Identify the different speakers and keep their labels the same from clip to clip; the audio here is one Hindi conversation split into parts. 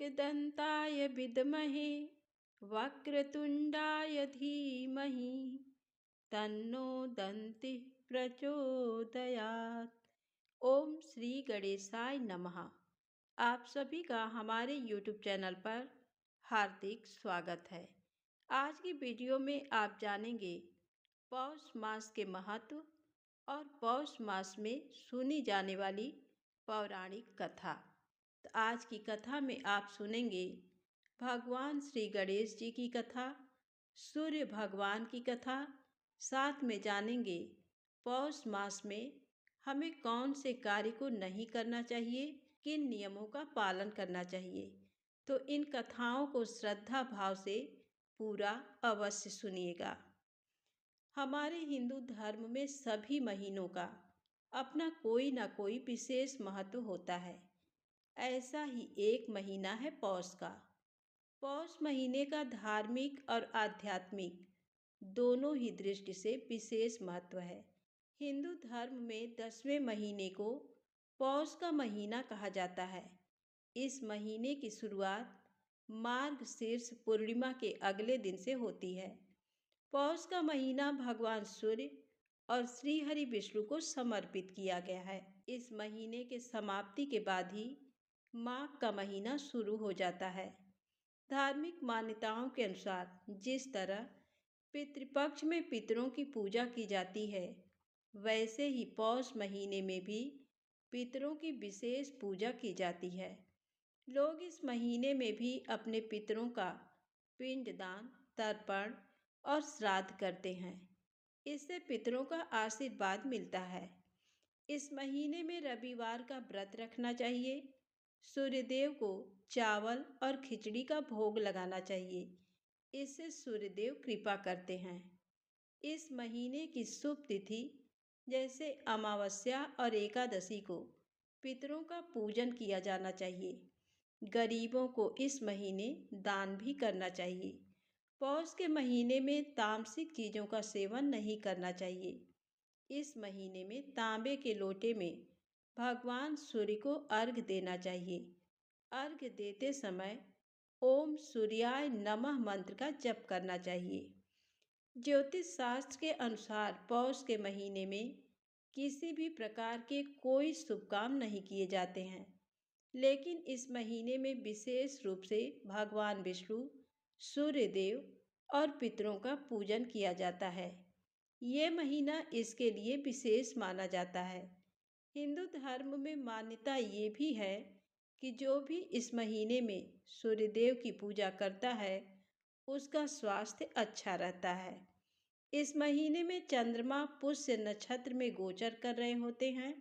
Speaker 1: एकदन्ताय विद्महे वक्रतुण्डाय धीमहि तन्नो दन्तिः प्रचोदयात्। ओम श्री गणेशाय नमः। आप सभी का हमारे YouTube चैनल पर हार्दिक स्वागत है। आज की वीडियो में आप जानेंगे पौष मास के महत्व और पौष मास में सुनी जाने वाली पौराणिक कथा। तो आज की कथा में आप सुनेंगे भगवान श्री गणेश जी की कथा, सूर्य भगवान की कथा, साथ में जानेंगे पौष मास में हमें कौन से कार्य को नहीं करना चाहिए, किन नियमों का पालन करना चाहिए। तो इन कथाओं को श्रद्धा भाव से पूरा अवश्य सुनिएगा। हमारे हिंदू धर्म में सभी महीनों का अपना कोई ना कोई विशेष महत्व होता है। ऐसा ही एक महीना है पौष का। पौष महीने का धार्मिक और आध्यात्मिक दोनों ही दृष्टि से विशेष महत्व है। हिंदू धर्म में 10वें महीने को पौष का महीना कहा जाता है। इस महीने की शुरुआत मार्गशीर्ष पूर्णिमा के अगले दिन से होती है। पौष का महीना भगवान सूर्य और श्री हरि विष्णु को समर्पित किया गया है। इस महीने के समाप्ति के बाद ही माघ का महीना शुरू हो जाता है। धार्मिक मान्यताओं के अनुसार जिस तरह पितृपक्ष में पितरों की पूजा की जाती है, वैसे ही पौष महीने में भी पितरों की विशेष पूजा की जाती है। लोग इस महीने में भी अपने पितरों का पिंडदान, तर्पण और श्राद्ध करते हैं। इससे पितरों का आशीर्वाद मिलता है। इस महीने में रविवार का व्रत रखना चाहिए। सूर्यदेव को चावल और खिचड़ी का भोग लगाना चाहिए। इससे सूर्यदेव कृपा करते हैं। इस महीने की शुभ तिथि जैसे अमावस्या और एकादशी को पितरों का पूजन किया जाना चाहिए। गरीबों को इस महीने दान भी करना चाहिए। पौष के महीने में तामसिक चीज़ों का सेवन नहीं करना चाहिए। इस महीने में तांबे के लोटे में भगवान सूर्य को अर्घ्य देना चाहिए। अर्घ्य देते समय ओम सूर्याय नमः मंत्र का जप करना चाहिए। ज्योतिष शास्त्र के अनुसार पौष के महीने में किसी भी प्रकार के कोई शुभ काम नहीं किए जाते हैं, लेकिन इस महीने में विशेष रूप से भगवान विष्णु, सूर्यदेव और पितरों का पूजन किया जाता है। ये महीना इसके लिए विशेष माना जाता है। हिंदू धर्म में मान्यता ये भी है कि जो भी इस महीने में सूर्यदेव की पूजा करता है, उसका स्वास्थ्य अच्छा रहता है। इस महीने में चंद्रमा पुष्य नक्षत्र में गोचर कर रहे होते हैं,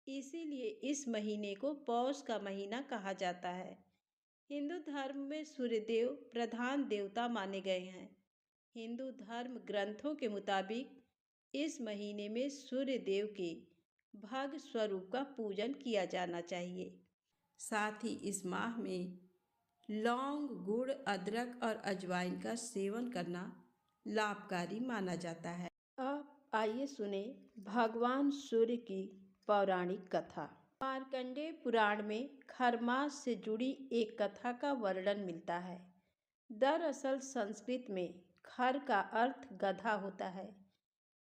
Speaker 1: इसीलिए इस महीने को पौष का महीना कहा जाता है। हिंदू धर्म में सूर्यदेव प्रधान देवता माने गए हैं। हिंदू धर्म ग्रंथों के मुताबिक इस महीने में सूर्यदेव के भग स्वरूप का पूजन किया जाना चाहिए। साथ ही इस माह में लौंग, गुड़, अदरक और अजवाइन का सेवन करना लाभकारी माना जाता है। अब आइए सुने भगवान सूर्य की पौराणिक कथा। मार्कंडेय पुराण में खरमास से जुड़ी एक कथा का वर्णन मिलता है। दरअसल संस्कृत में खर का अर्थ गधा होता है।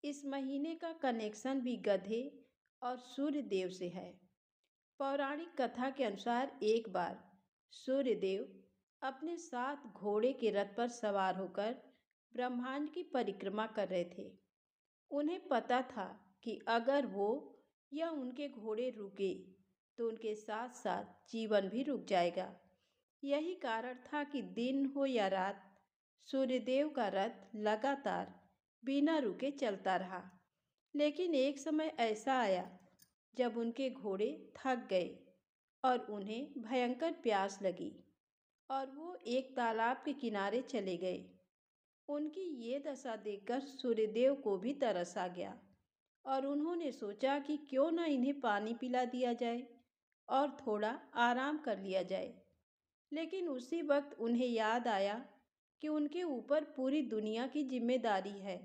Speaker 1: इस महीने का कनेक्शन भी गधे और सूर्य देव से है। पौराणिक कथा के अनुसार एक बार सूर्यदेव अपने साथ घोड़े के रथ पर सवार होकर ब्रह्मांड की परिक्रमा कर रहे थे। उन्हें पता था कि अगर वो या उनके घोड़े रुके तो उनके साथ साथ जीवन भी रुक जाएगा। यही कारण था कि दिन हो या रात सूर्यदेव का रथ लगातार बिना रुके चलता रहा। लेकिन एक समय ऐसा आया जब उनके घोड़े थक गए और उन्हें भयंकर प्यास लगी और वो एक तालाब के किनारे चले गए। उनकी ये दशा देखकर सूर्यदेव को भी तरस आ गया और उन्होंने सोचा कि क्यों न इन्हें पानी पिला दिया जाए और थोड़ा आराम कर लिया जाए। लेकिन उसी वक्त उन्हें याद आया कि उनके ऊपर पूरी दुनिया की जिम्मेदारी है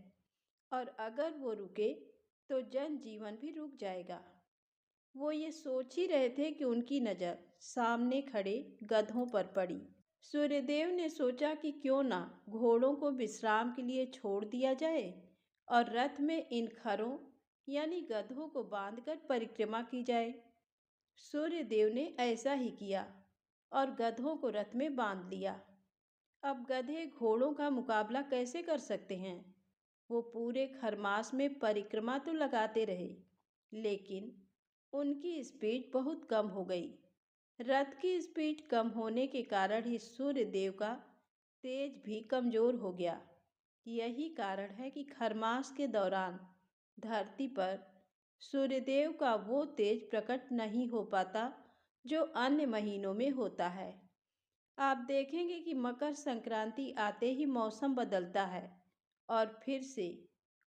Speaker 1: और अगर वो रुके तो जनजीवन भी रुक जाएगा। वो ये सोच ही रहे थे कि उनकी नज़र सामने खड़े गधों पर पड़ी। सूर्यदेव ने सोचा कि क्यों ना घोड़ों को विश्राम के लिए छोड़ दिया जाए और रथ में इन खरों यानी गधों को बांधकर परिक्रमा की जाए। सूर्यदेव ने ऐसा ही किया और गधों को रथ में बांध लिया। अब गधे घोड़ों का मुकाबला कैसे कर सकते हैं? वो पूरे खरमास में परिक्रमा तो लगाते रहे, लेकिन उनकी स्पीड बहुत कम हो गई। रथ की स्पीड कम होने के कारण ही सूर्यदेव का तेज भी कमजोर हो गया। यही कारण है कि खरमास के दौरान धरती पर सूर्यदेव का वो तेज प्रकट नहीं हो पाता जो अन्य महीनों में होता है। आप देखेंगे कि मकर संक्रांति आते ही मौसम बदलता है और फिर से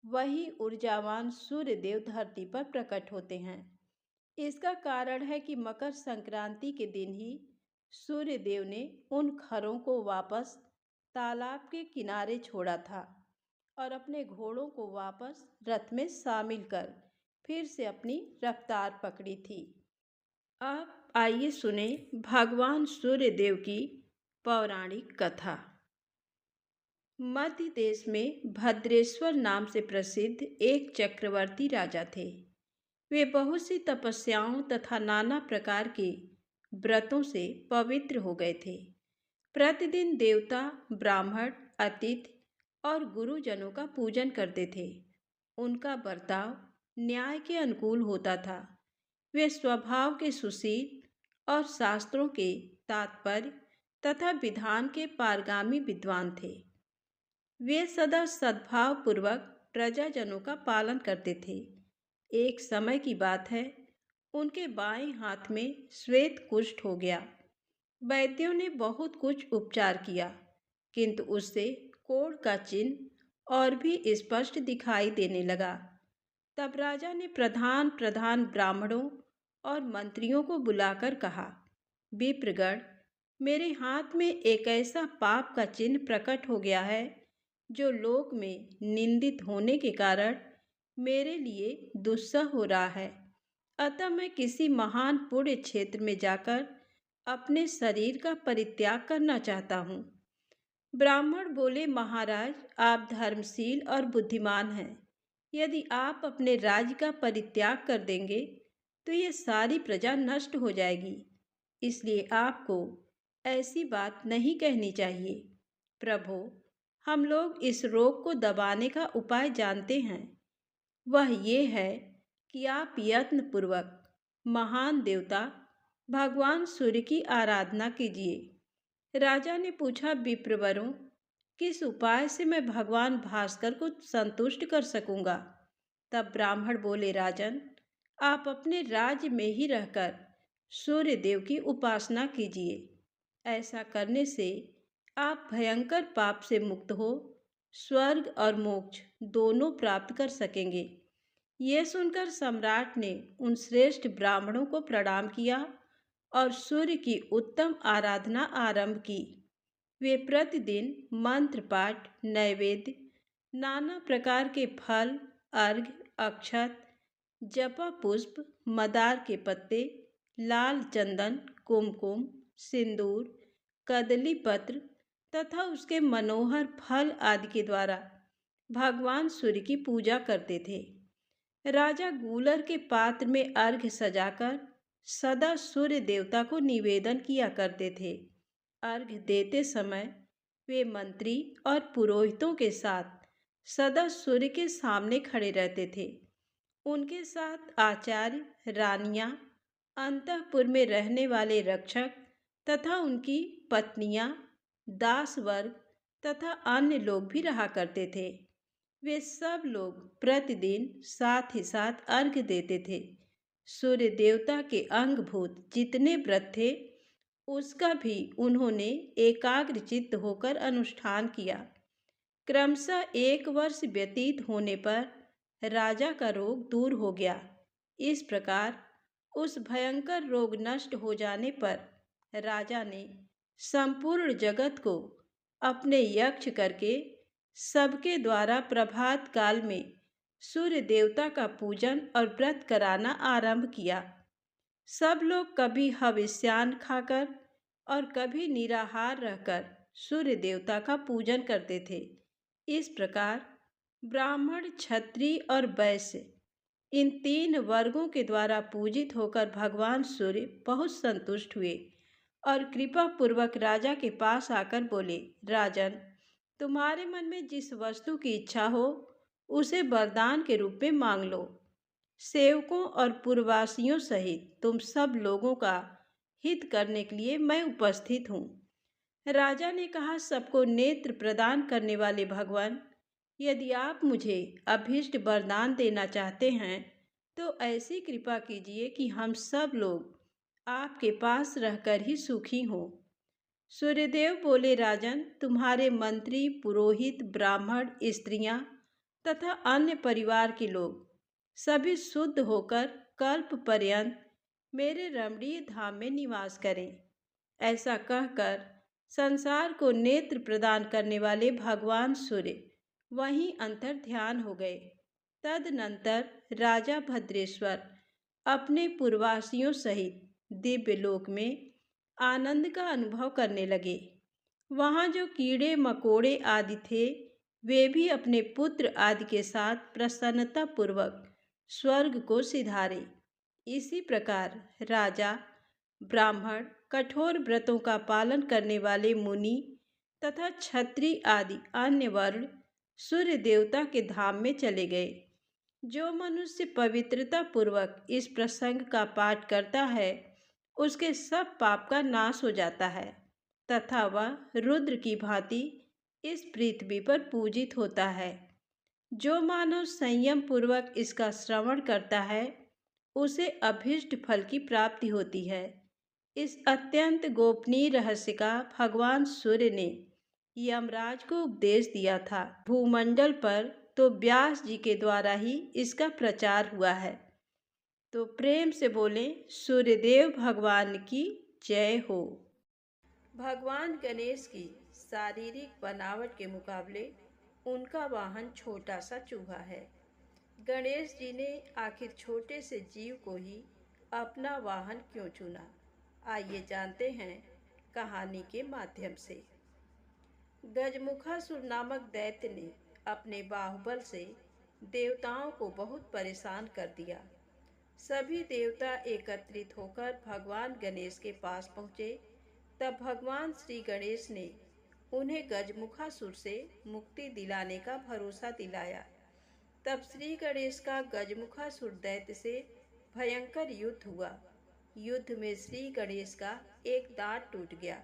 Speaker 1: वही ऊर्जावान सूर्यदेव धरती पर प्रकट होते हैं। इसका कारण है कि मकर संक्रांति के दिन ही सूर्यदेव ने उन खरों को वापस तालाब के किनारे छोड़ा था और अपने घोड़ों को वापस रथ में शामिल कर फिर से अपनी रफ्तार पकड़ी थी। अब आइए सुने भगवान सूर्यदेव की पौराणिक कथा। मध्य देश में भद्रेश्वर नाम से प्रसिद्ध एक चक्रवर्ती राजा थे। वे बहुत सी तपस्याओं तथा नाना प्रकार के व्रतों से पवित्र हो गए थे। प्रतिदिन देवता, ब्राह्मण, अतिथि और गुरुजनों का पूजन करते थे। उनका बर्ताव न्याय के अनुकूल होता था। वे स्वभाव के सुशील और शास्त्रों के तात्पर्य तथा विधान के पारगामी विद्वान थे। वे सदा सद्भाव पूर्वक प्रजाजनों का पालन करते थे। एक समय की बात है, उनके बाएं हाथ में श्वेत कुष्ठ हो गया। वैद्यों ने बहुत कुछ उपचार किया, किंतु उससे कोढ़ का चिन्ह और भी स्पष्ट दिखाई देने लगा। तब राजा ने प्रधान प्रधान ब्राह्मणों और मंत्रियों को बुलाकर कहा, विप्रगण, मेरे हाथ में एक ऐसा पाप का चिन्ह प्रकट हो गया है जो लोक में निंदित होने के कारण मेरे लिए दुस्सह हो रहा है। अतः मैं किसी महान पुण्य क्षेत्र में जाकर अपने शरीर का परित्याग करना चाहता हूँ। ब्राह्मण बोले, महाराज, आप धर्मशील और बुद्धिमान हैं। यदि आप अपने राज्य का परित्याग कर देंगे तो ये सारी प्रजा नष्ट हो जाएगी, इसलिए आपको ऐसी बात नहीं कहनी चाहिए। प्रभु, हम लोग इस रोग को दबाने का उपाय जानते हैं। वह ये है कि आप यत्नपूर्वक महान देवता भगवान सूर्य की आराधना कीजिए। राजा ने पूछा, विप्रवरों, किस उपाय से मैं भगवान भास्कर को संतुष्ट कर सकूंगा? तब ब्राह्मण बोले, राजन, आप अपने राज्य में ही रहकर सूर्य देव की उपासना कीजिए। ऐसा करने से आप भयंकर पाप से मुक्त हो स्वर्ग और मोक्ष दोनों प्राप्त कर सकेंगे। ये सुनकर सम्राट ने उन श्रेष्ठ ब्राह्मणों को प्रणाम किया और सूर्य की उत्तम आराधना आरंभ की। वे प्रतिदिन मंत्र पाठ, नैवेद्य, नाना प्रकार के फल, अर्घ्य, अक्षत, जपा पुष्प, मदार के पत्ते, लाल चंदन, कुमकुम, सिंदूर, कदली पत्र तथा उसके मनोहर फल आदि के द्वारा भगवान सूर्य की पूजा करते थे। राजा गूलर के पात्र में अर्घ्य सजाकर सदा सूर्य देवता को निवेदन किया करते थे। अर्घ्य देते समय वे मंत्री और पुरोहितों के साथ सदा सूर्य के सामने खड़े रहते थे। उनके साथ आचार्य, रानियां, अंतःपुर में रहने वाले रक्षक तथा उनकी पत्नियां, दास वर्ग तथा अन्य लोग भी रहा करते थे। वे सब लोग प्रतिदिन साथ ही साथ अर्घ्य देते थे। सूर्य देवता के अंगभूत जितने व्रत थे, उसका भी उन्होंने एकाग्रचित्त होकर अनुष्ठान किया। क्रमशः 1 वर्ष व्यतीत होने पर राजा का रोग दूर हो गया। इस प्रकार उस भयंकर रोग नष्ट हो जाने पर राजा ने संपूर्ण जगत को अपने यक्ष करके सबके द्वारा प्रभात काल में सूर्य देवता का पूजन और व्रत कराना आरंभ किया। सब लोग कभी हविष्यान्न खाकर और कभी निराहार रहकर सूर्य देवता का पूजन करते थे। इस प्रकार ब्राह्मण, क्षत्रिय और वैश्य, इन तीन वर्गों के द्वारा पूजित होकर भगवान सूर्य बहुत संतुष्ट हुए और कृपा पूर्वक राजा के पास आकर बोले, राजन, तुम्हारे मन में जिस वस्तु की इच्छा हो उसे वरदान के रूप में मांग लो। सेवकों और पुरवासियों सहित तुम सब लोगों का हित करने के लिए मैं उपस्थित हूँ। राजा ने कहा, सबको नेत्र प्रदान करने वाले भगवान, यदि आप मुझे अभीष्ट वरदान देना चाहते हैं तो ऐसी कृपा कीजिए कि हम सब लोग आपके पास रहकर ही सुखी हों। सूर्यदेव बोले, राजन, तुम्हारे मंत्री, पुरोहित, ब्राह्मण, स्त्रियां तथा अन्य परिवार के लोग सभी शुद्ध होकर कल्प पर्यंत मेरे रमणीय धाम में निवास करें। ऐसा कहकर संसार को नेत्र प्रदान करने वाले भगवान सूर्य वहीं अंतर ध्यान हो गए। तदनंतर राजा भद्रेश्वर अपने पूर्ववासियों सहित दिव्य लोक में आनंद का अनुभव करने लगे। वहाँ जो कीड़े मकोड़े आदि थे वे भी अपने पुत्र आदि के साथ प्रसन्नता पूर्वक स्वर्ग को सिधारे। इसी प्रकार राजा, ब्राह्मण, कठोर व्रतों का पालन करने वाले मुनि तथा क्षत्रिय आदि अन्य वर्ण सूर्य देवता के धाम में चले गए। जो मनुष्य पवित्रता पूर्वक इस प्रसंग का पाठ करता है उसके सब पाप का नाश हो जाता है तथा वह रुद्र की भांति इस पृथ्वी पर पूजित होता है। जो मानव संयम पूर्वक इसका श्रवण करता है उसे अभीष्ट फल की प्राप्ति होती है। इस अत्यंत गोपनीय रहस्य का भगवान सूर्य ने यमराज को उपदेश दिया था। भूमंडल पर तो व्यास जी के द्वारा ही इसका प्रचार हुआ है। तो प्रेम से बोले, सूर्यदेव भगवान की जय हो। भगवान गणेश की शारीरिक बनावट के मुकाबले उनका वाहन छोटा सा चूहा है। गणेश जी ने आखिर छोटे से जीव को ही अपना वाहन क्यों चुना? आइए जानते हैं कहानी के माध्यम से। गजमुखासुर नामक दैत्य ने अपने बाहुबल से देवताओं को बहुत परेशान कर दिया। सभी देवता एकत्रित होकर भगवान गणेश के पास पहुँचे। तब भगवान श्री गणेश ने उन्हें गजमुखासुर से मुक्ति दिलाने का भरोसा दिलाया। तब श्री गणेश का गजमुखासुर दैत्य से भयंकर युद्ध हुआ। युद्ध में श्री गणेश का एक दांत टूट गया।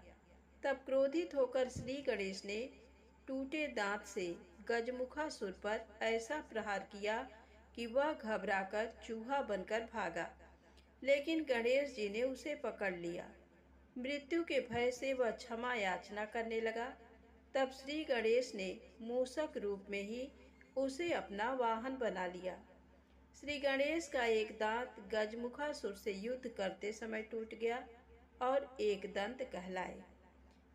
Speaker 1: तब क्रोधित होकर श्री गणेश ने टूटे दांत से गजमुखासुर पर ऐसा प्रहार किया कि वह घबराकर चूहा बनकर भागा। लेकिन गणेश जी ने उसे पकड़ लिया। मृत्यु के भय से वह क्षमा याचना करने लगा। तब श्री गणेश ने मूषक रूप में ही उसे अपना वाहन बना लिया। श्री गणेश का एक दांत गजमुखासुर से युद्ध करते समय टूट गया और एक दंत कहलाए।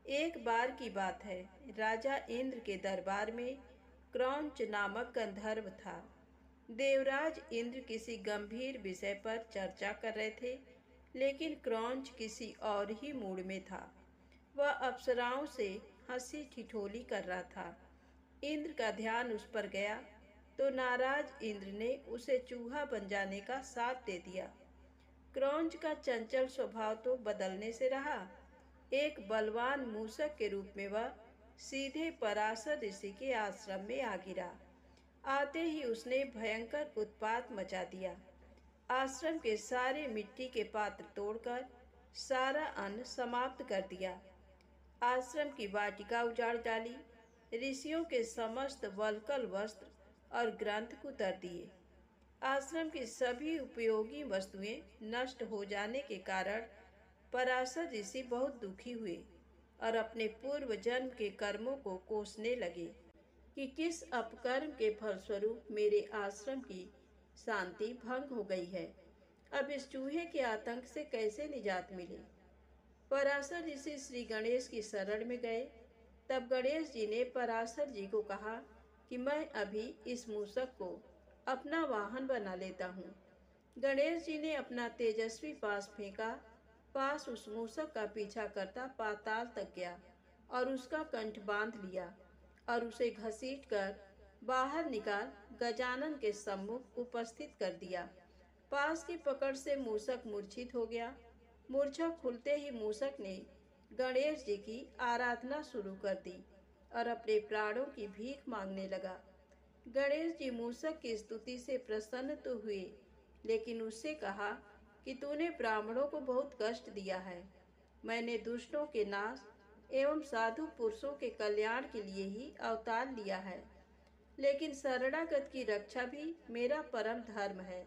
Speaker 1: एक बार की बात है, राजा इंद्र के दरबार में क्रौंच नामक गंधर्व था। देवराज इंद्र किसी गंभीर विषय पर चर्चा कर रहे थे, लेकिन क्रौंच किसी और ही मूड में था। वह अप्सराओं से हंसी ठिठोली कर रहा था। इंद्र का ध्यान उस पर गया तो नाराज इंद्र ने उसे चूहा बन जाने का साथ दे दिया। क्रौंच का चंचल स्वभाव तो बदलने से रहा। एक बलवान मूषक के रूप में वह सीधे पराशर ऋषि के आश्रम में आ गिरा। आते ही उसने भयंकर उत्पात मचा दिया। आश्रम के सारे मिट्टी के पात्र तोड़कर सारा अन्न समाप्त कर दिया। आश्रम की वाटिका उजाड़ डाली। ऋषियों के समस्त वल्कल वस्त्र और ग्रंथ कुतर दिए। आश्रम की सभी उपयोगी वस्तुएं नष्ट हो जाने के कारण पराशर ऋषि बहुत दुखी हुए और अपने पूर्व जन्म के कर्मों को कोसने लगे कि किस अपकर्म के फलस्वरूप मेरे आश्रम की शांति भंग हो गई है। अब इस चूहे के आतंक से कैसे निजात मिले? पराशर ऋषि श्री गणेश की शरण में गए। तब गणेश जी ने पराशर जी को कहा कि मैं अभी इस मूषक को अपना वाहन बना लेता हूँ। गणेश जी ने अपना तेजस्वी पास फेंका। पास उस मूसक का पीछा करता पाताल तक गया और उसका कंठ बांध लिया और उसे घसीटकर बाहर निकाल गजानन के सम्मुख उपस्थित कर दिया। पास की पकड़ से मूसक मूर्छित हो गया। मूर्छा खुलते ही मूसक ने गणेश जी की आराधना शुरू कर दी और अपने प्राणों की भीख मांगने लगा। गणेश जी मूसक की स्तुति से प्रसन्न तो हुए, लेकिन उससे कहा कि तूने ब्राह्मणों को बहुत कष्ट दिया है। मैंने दुष्टों के नाश एवं साधु पुरुषों के कल्याण के लिए ही अवतार लिया है, लेकिन शरणागत की रक्षा भी मेरा परम धर्म है।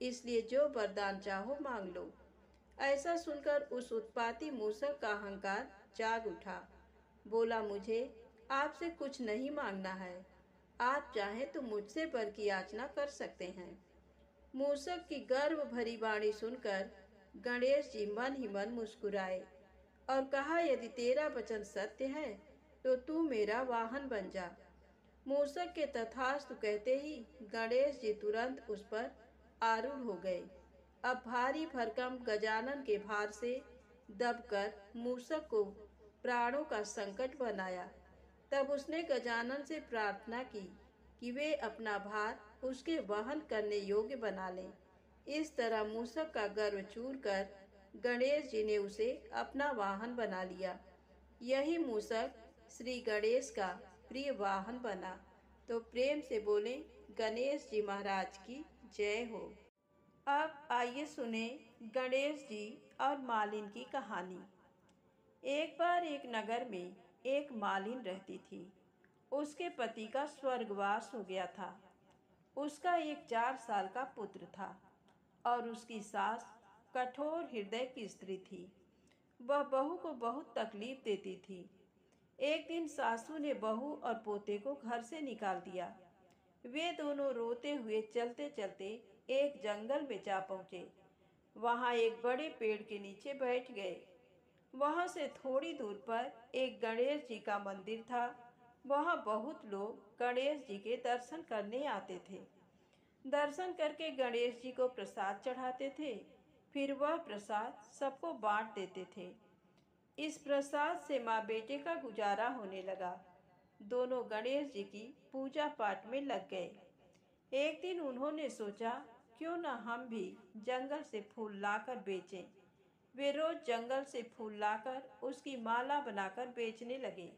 Speaker 1: इसलिए जो वरदान चाहो मांग लो। ऐसा सुनकर उस उत्पाती मूसक का अहंकार जाग उठा। बोला, मुझे आपसे कुछ नहीं मांगना है। आप चाहें तो मुझसे वर की याचना कर सकते हैं। मूसक की गर्व भरी वाणी सुनकर गणेश जी मन ही मन मुस्कुराए और कहा, यदि तेरा वचन सत्य है तो तू मेरा वाहन बन जा। मूसक के तथास्तु कहते ही गणेश जी तुरंत उस पर आरूढ़ हो गए। अब भारी भरकम गजानन के भार से दबकर मूसक को प्राणों का संकट बनाया। तब उसने गजानन से प्रार्थना की कि वे अपना भार उसके वहन करने योग्य बना लें। इस तरह मूसक का गर्व चूर कर गणेश जी ने उसे अपना वाहन बना लिया। यही मूसक श्री गणेश का प्रिय वाहन बना। तो प्रेम से बोले, गणेश जी महाराज की जय हो। अब आइए सुने गणेश जी और मालिन की कहानी। एक बार एक नगर में एक मालिन रहती थी। उसके पति का स्वर्गवास हो गया था। उसका एक 4 साल का पुत्र था और उसकी सास कठोर हृदय की स्त्री थी। वह बहू को बहुत तकलीफ देती थी। एक दिन सासू ने बहू और पोते को घर से निकाल दिया। वे दोनों रोते हुए चलते चलते एक जंगल में जा पहुंचे। वहां एक बड़े पेड़ के नीचे बैठ गए। वहां से थोड़ी दूर पर एक गणेश जी का मंदिर था। वहां बहुत लोग गणेश जी के दर्शन करने आते थे। दर्शन करके गणेश जी को प्रसाद चढ़ाते थे। फिर वह प्रसाद सबको बांट देते थे। इस प्रसाद से माँ बेटे का गुजारा होने लगा। दोनों गणेश जी की पूजा पाठ में लग गए। एक दिन उन्होंने सोचा, क्यों न हम भी जंगल से फूल लाकर बेचें। वे रोज जंगल से फूल लाकर उसकी माला बनाकर बेचने लगे।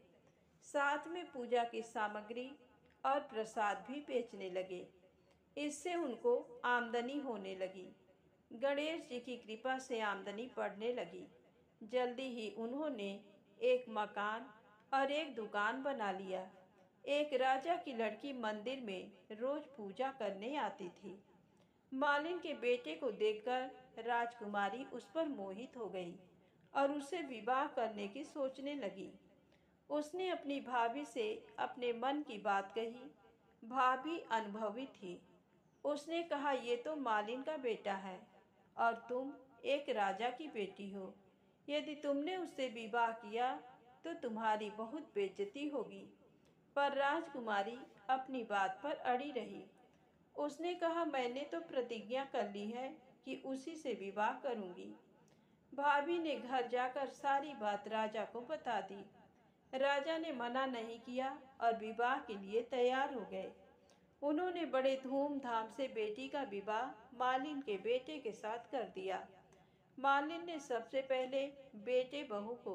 Speaker 1: साथ में पूजा की सामग्री और प्रसाद भी बेचने लगे। इससे उनको आमदनी होने लगी। गणेश जी की कृपा से आमदनी बढ़ने लगी। जल्दी ही उन्होंने एक मकान और एक दुकान बना लिया। एक राजा की लड़की मंदिर में रोज पूजा करने आती थी। मालिन के बेटे को देखकर राजकुमारी उस पर मोहित हो गई और उसे विवाह करने की सोचने लगी। उसने अपनी भाभी से अपने मन की बात कही। भाभी अनुभवी थी। उसने कहा, ये तो मालिन का बेटा है और तुम एक राजा की बेटी हो। यदि तुमने उससे विवाह किया तो तुम्हारी बहुत बेइज्जती होगी। पर राजकुमारी अपनी बात पर अड़ी रही। उसने कहा, मैंने तो प्रतिज्ञा कर ली है कि उसी से विवाह करूंगी। भाभी ने घर जाकर सारी बात राजा को बता दी। राजा ने मना नहीं किया और विवाह के लिए तैयार हो गए। उन्होंने बड़े धूमधाम से बेटी का विवाह मालिन के बेटे के साथ कर दिया। मालिन ने सबसे पहले बेटे बहू को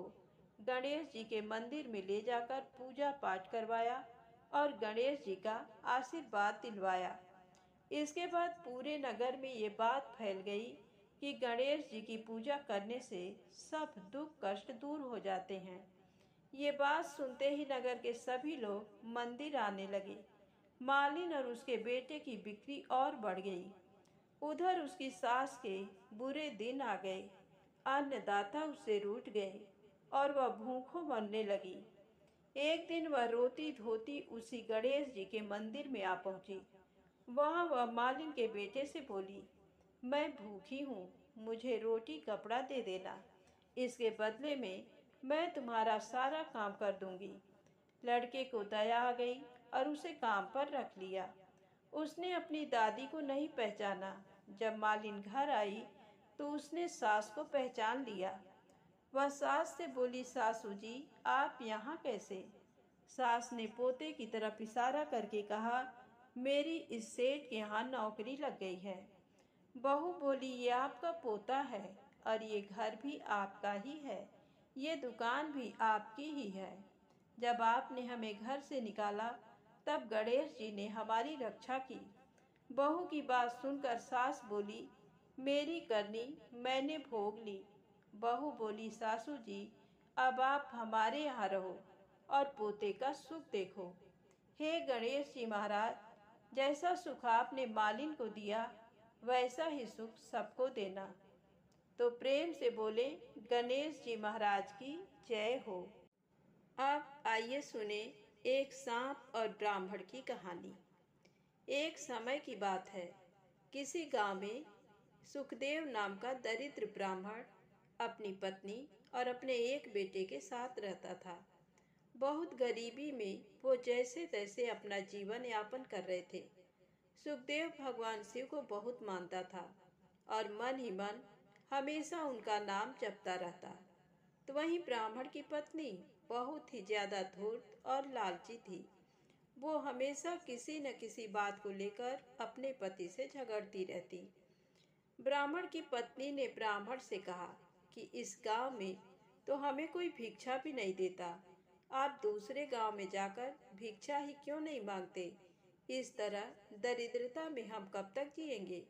Speaker 1: गणेश जी के मंदिर में ले जाकर पूजा पाठ करवाया और गणेश जी का आशीर्वाद दिलवाया। इसके बाद पूरे नगर में ये बात फैल गई कि गणेश जी की पूजा करने से सब दुख कष्ट दूर हो जाते हैं। ये बात सुनते ही नगर के सभी लोग मंदिर आने लगे। मालिन और उसके बेटे की बिक्री और बढ़ गई। उधर उसकी सास के बुरे दिन आ गए। अन्नदाता उससे रूठ गए और वह भूखों मरने लगी। एक दिन वह रोती धोती उसी गणेश जी के मंदिर में आ पहुंची। वहां वह मालिन के बेटे से बोली, मैं भूखी हूँ, मुझे रोटी कपड़ा दे देना। इसके बदले में मैं तुम्हारा सारा काम कर दूंगी। लड़के को दया आ गई और उसे काम पर रख लिया। उसने अपनी दादी को नहीं पहचाना जब मालिन घर आई तो उसने सास को पहचान लिया। वह सास से बोली, सासू जी आप यहाँ कैसे? सास ने पोते की तरफ इशारा करके कहा, मेरी इस सेठ के यहाँ नौकरी लग गई है। बहू बोली, ये आपका पोता है और ये घर भी आपका ही है, ये दुकान भी आपकी ही है। जब आपने हमें घर से निकाला तब गणेश जी ने हमारी रक्षा की। बहू की बात सुनकर सास बोली, मेरी करनी मैंने भोग ली। बहू बोली, सासू जी अब आप हमारे यहाँ रहो और पोते का सुख देखो। हे गणेश जी महाराज, जैसा सुख आपने मालिन को दिया वैसा ही सुख सबको देना। तो प्रेम से बोले, गणेश जी महाराज की जय हो। अब आइए सुने एक सांप और ब्राह्मण की कहानी। एक समय की बात है, किसी गांव में सुखदेव नाम का दरिद्र ब्राह्मण अपनी पत्नी और अपने एक बेटे के साथ रहता था। बहुत गरीबी में वो जैसे तैसे अपना जीवन यापन कर रहे थे। सुखदेव भगवान शिव को बहुत मानता था और मन ही मन हमेशा उनका नाम जपता रहता। तो वहीं ब्राह्मण की पत्नी बहुत ही ज्यादा धूर्त और लालची थी। वो हमेशा किसी न किसी बात को लेकर अपने पति से झगड़ती रहती। ब्राह्मण की पत्नी ने ब्राह्मण से कहा कि इस गांव में तो हमें कोई भिक्षा भी नहीं देता, आप दूसरे गांव में जाकर भिक्षा ही क्यों नहीं मांगते? इस तरह दरिद्रता में हम कब तक जिएंगे?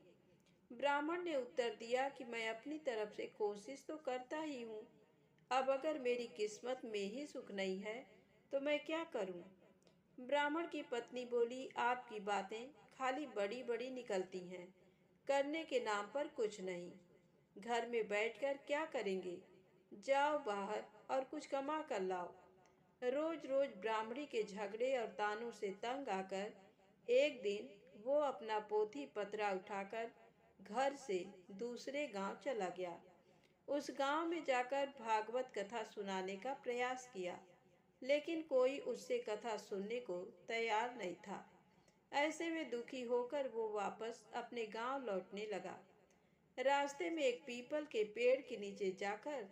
Speaker 1: ब्राह्मण ने उत्तर दिया कि मैं अपनी तरफ से कोशिश तो करता ही हूँ, अब अगर मेरी किस्मत में ही सुख नहीं है तो मैं क्या करूँ? ब्राह्मण की पत्नी बोली, आपकी बातें खाली बड़ी बड़ी निकलती हैं, करने के नाम पर कुछ नहीं। घर में बैठकर क्या करेंगे? जाओ बाहर और कुछ कमा कर लाओ। रोज रोज ब्राह्मणी के झगड़े और तानों से तंग आकर एक दिन वो अपना पोथी पतरा उठाकर घर से दूसरे गांव चला गया। उस गांव में जाकर भागवत कथा सुनाने का प्रयास किया, लेकिन कोई उससे कथा सुनने को तैयार नहीं था। ऐसे में दुखी होकर वो वापस अपने गांव लौटने लगा। रास्ते में एक पीपल के पेड़ के नीचे जाकर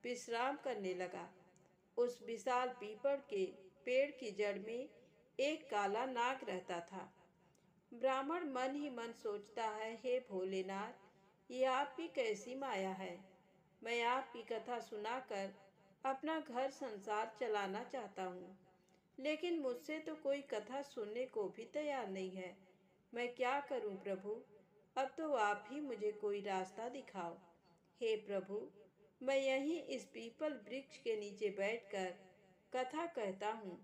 Speaker 1: विश्राम करने लगा। उस विशाल पीपल के पेड़ की जड़ में एक काला नाग रहता था। ब्राह्मण मन ही मन सोचता है, हे भोलेनाथ, ये आपकी कैसी माया है? मैं आपकी कथा सुनाकर अपना घर संसार चलाना चाहता हूँ, लेकिन मुझसे तो कोई कथा सुनने को भी तैयार नहीं है। मैं क्या करूँ प्रभु? अब तो आप ही मुझे कोई रास्ता दिखाओ। हे प्रभु, मैं यहीं इस पीपल वृक्ष के नीचे बैठकर कथा कहता हूँ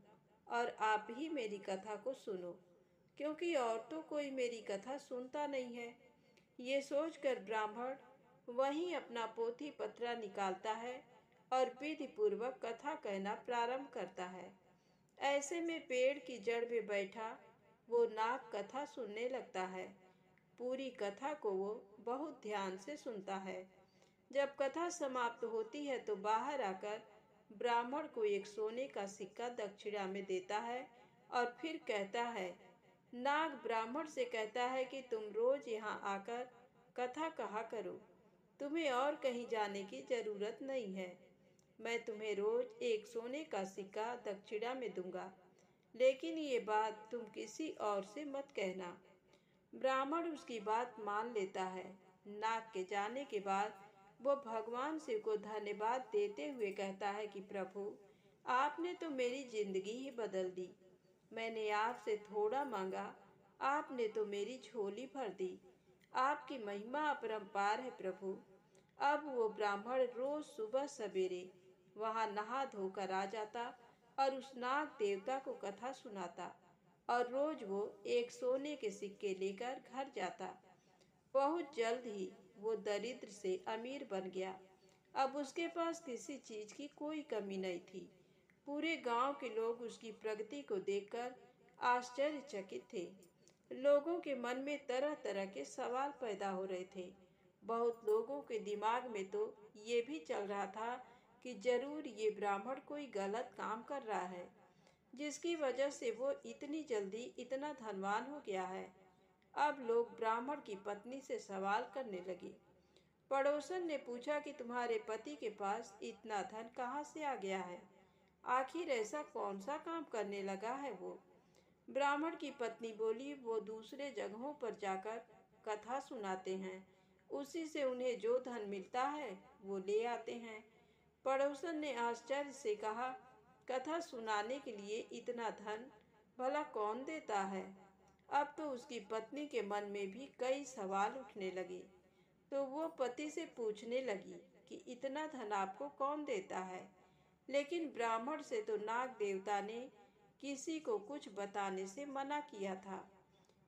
Speaker 1: और आप ही मेरी कथा को सुनो, क्योंकि और तो कोई मेरी कथा सुनता नहीं है। ये सोचकर ब्राह्मण वहीं अपना पोथी पत्रा निकालता है और विधि पूर्वक कथा कहना प्रारंभ करता है। ऐसे में पेड़ की जड़ में बैठा वो नाग कथा सुनने लगता है। पूरी कथा को वो बहुत ध्यान से सुनता है। जब कथा समाप्त होती है तो बाहर आकर ब्राह्मण को एक सोने का सिक्का दक्षिणा में देता है और फिर कहता है, नाग ब्राह्मण से कहता है कि तुम रोज यहाँ आकर कथा कहा करो, तुम्हें और कहीं जाने की जरूरत नहीं है। मैं तुम्हें रोज एक सोने का सिक्का दक्षिणा में दूंगा, लेकिन ये बात तुम किसी और से मत कहना। ब्राह्मण उसकी बात मान लेता है। नाग के जाने के बाद वो भगवान शिव को धन्यवाद देते हुए कहता है कि प्रभु, आपने तो मेरी जिंदगी ही बदल दी। मैंने आपसे थोड़ा मांगा, आपने तो मेरी झोली भर दी। आपकी महिमा अपरंपार है प्रभु। अब वो ब्राह्मण रोज सुबह सवेरे वहां नहा धोकर आ जाता और उस नाग देवता को कथा सुनाता और रोज वो एक सोने के सिक्के लेकर घर जाता। बहुत जल्द ही वो दरिद्र से अमीर बन गया। अब उसके पास किसी चीज की कोई कमी नहीं थी। पूरे गांव के लोग उसकी प्रगति को देखकर आश्चर्यचकित थे। लोगों के मन में तरह तरह के सवाल पैदा हो रहे थे। बहुत लोगों के दिमाग में तो ये भी चल रहा था कि जरूर ये ब्राह्मण कोई गलत काम कर रहा है, जिसकी वजह से वो इतनी जल्दी इतना धनवान हो गया है। अब लोग ब्राह्मण की पत्नी से सवाल करने लगे। पड़ोसन ने पूछा कि तुम्हारे पति के पास इतना धन कहाँ से आ गया है? आखिर ऐसा कौन सा काम करने लगा है वो? ब्राह्मण की पत्नी बोली, वो दूसरे जगहों पर जाकर कथा सुनाते हैं, उसी से उन्हें जो धन मिलता है वो ले आते हैं। पड़ोसन ने आश्चर्य से कहा, कथा सुनाने के लिए इतना धन भला कौन देता है? अब तो उसकी पत्नी के मन में भी कई सवाल उठने लगे। तो वो पति से पूछने लगी कि इतना धन आपको कौन देता है? लेकिन ब्राह्मण से तो नाग देवता ने किसी को कुछ बताने से मना किया था,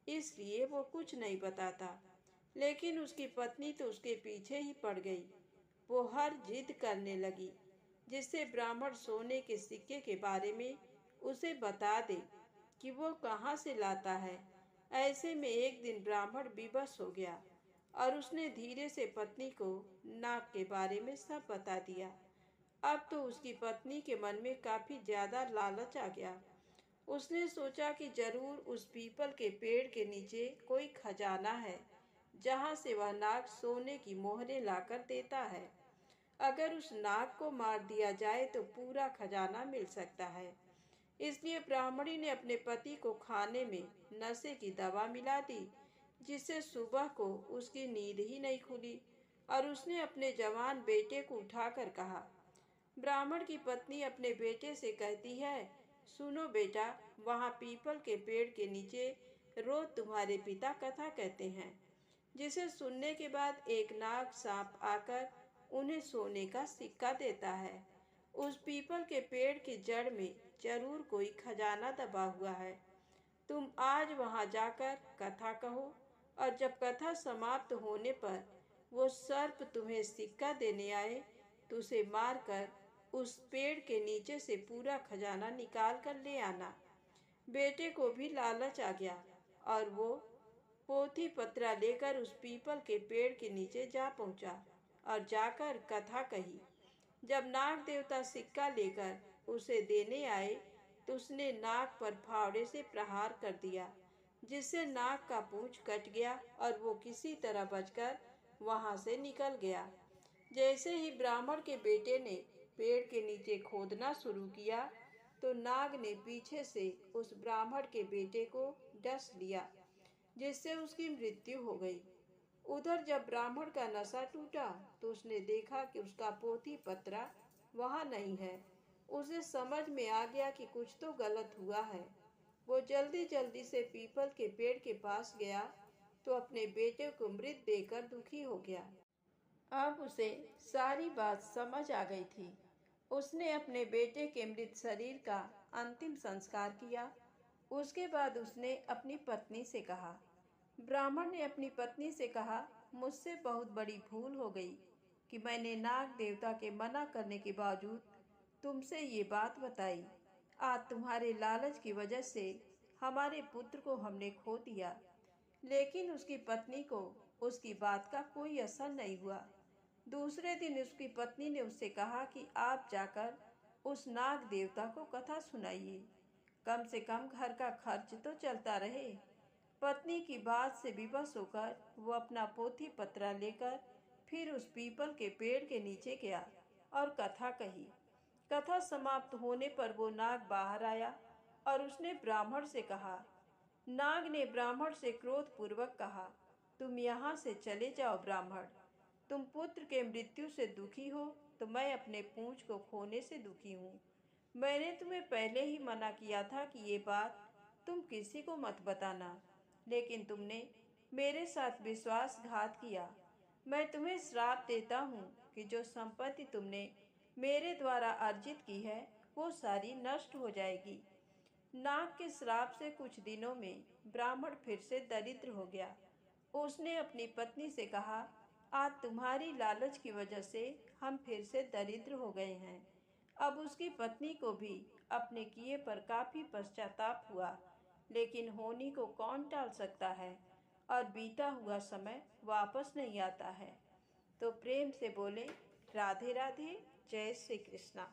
Speaker 1: इसलिए वो कुछ नहीं बताता। लेकिन उसकी पत्नी तो उसके पीछे ही पड़ गई। वो हर जिद करने लगी जिससे ब्राह्मण सोने के सिक्के के बारे में उसे बता दे कि वो कहाँ से लाता है। ऐसे में एक दिन ब्राह्मण विवश हो गया और उसने धीरे से पत्नी को नाग के बारे में सब बता दिया। अब तो उसकी पत्नी के मन में काफी ज्यादा लालच आ गया। उसने सोचा कि जरूर उस पीपल के पेड़ के नीचे कोई खजाना है जहाँ से वह नाग सोने की मोहरें लाकर देता है। अगर उस नाग को मार दिया जाए तो पूरा खजाना मिल सकता है। इसलिए ब्राह्मणी ने अपने पति को खाने में नशे की दवा मिला दी, जिससे सुबह को उसकी नींद ही नहीं खुली और उसने अपने जवान बेटे को उठाकर कहा। ब्राह्मण की पत्नी अपने बेटे से कहती है, सुनो बेटा, वहाँ पीपल के पेड़ के नीचे रोज तुम्हारे पिता कथा कहते हैं, जिसे सुनने के बाद एक नाग सांप आकर उन्हें सोने का सिक्का देता है। उस पीपल के पेड़ की जड़ में जरूर कोई खजाना दबा हुआ है। तुम आज वहां जाकर कथा कहो और जब कथा समाप्त होने पर वो सर्प तुम्हें सिक्का देने आए तो उसे मारकर उस पेड़ के नीचे से पूरा खजाना निकाल कर ले आना। बेटे को भी लालच आ गया और वो पोथी पत्रा लेकर उस पीपल के पेड़ के नीचे जा पहुंचा और जाकर कथा कही। जब नाग देवता सिक्का लेकर उसे देने आए तो उसने नाग पर फावड़े से प्रहार कर दिया, जिससे नाग का पूंछ कट गया और वो किसी तरह बचकर वहां से निकल गया। जैसे ही ब्राह्मण के बेटे ने पेड़ के नीचे खोदना शुरू किया तो नाग ने पीछे से उस ब्राह्मण के बेटे को डस लिया, जिससे उसकी मृत्यु हो गई। उधर जब ब्राह्मण का नशा टूटा तो उसने देखा कि उसका पोथी पत्रा वहां नहीं है। उसे समझ में आ गया कि कुछ तो गलत हुआ है। वो जल्दी जल्दी से पीपल के पेड़ के पास गया तो अपने बेटे को मृत देकर दुखी हो गया। अब उसे सारी बात समझ आ गई थी। उसने अपने बेटे के मृत शरीर का अंतिम संस्कार किया। उसके बाद उसने अपनी पत्नी से कहा, ब्राह्मण ने अपनी पत्नी से कहा, मुझसे बहुत बड़ी भूल हो गई कि मैंने नाग देवता के मना करने के बावजूद तुमसे ये बात बताई। आज तुम्हारे लालच की वजह से हमारे पुत्र को हमने खो दिया। लेकिन उसकी पत्नी को उसकी बात का कोई असर नहीं हुआ। दूसरे दिन उसकी पत्नी ने उससे कहा कि आप जाकर उस नाग देवता को कथा सुनाइए, कम से कम घर का खर्च तो चलता रहे। पत्नी की बात से विवश होकर वो अपना पोथी पत्रा लेकर फिर उस पीपल के पेड़ के नीचे गया और कथा कही। कथा समाप्त होने पर वो नाग बाहर आया और उसने ब्राह्मण से कहा। नाग ने ब्राह्मण से क्रोधपूर्वक कहा, तुम यहाँ से चले जाओ ब्राह्मण। तुम पुत्र के मृत्यु से दुखी हो तो मैं अपने पूंछ को खोने से दुखी हूँ। मैंने तुम्हें पहले ही मना किया था कि ये बात तुम किसी को मत बताना, लेकिन तुमने मेरे साथ विश्वासघात किया। मैं तुम्हें श्राप देता हूँ कि जो संपत्ति तुमने मेरे द्वारा अर्जित की है वो सारी नष्ट हो जाएगी। नाग के श्राप से कुछ दिनों में ब्राह्मण फिर से दरिद्र हो गया। उसने अपनी पत्नी से कहा, आज तुम्हारी लालच की वजह से हम फिर से दरिद्र हो गए हैं। अब उसकी पत्नी को भी अपने किए पर काफी पश्चाताप हुआ, लेकिन होनी को कौन टाल सकता है और बीता हुआ समय वापस नहीं आता है। तो प्रेम से बोले, राधे राधे, जय श्री कृष्णा।